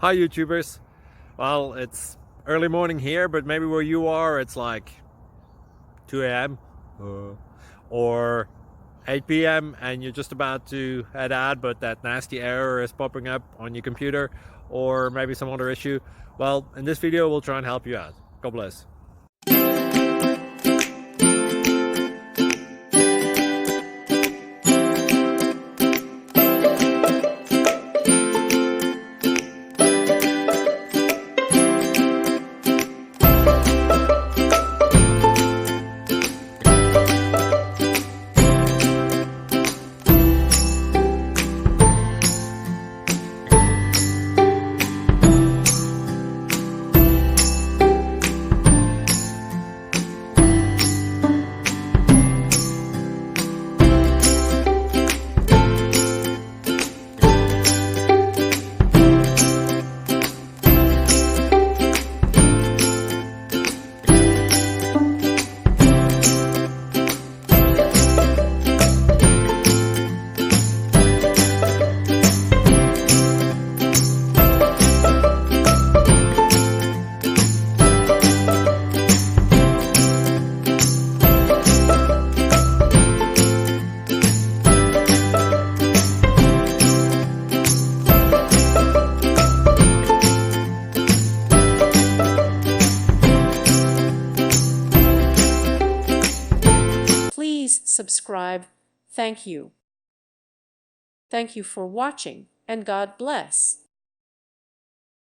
Hi YouTubers. Well, it's early morning here, but maybe where you are it's like 2 a.m. or 8 p.m. and you're just about to head out, but that nasty error is popping up on your computer, or maybe some other issue. Well, in this video we'll try and help you out. God bless. Please subscribe. Thank you. Thank you for watching, and God bless.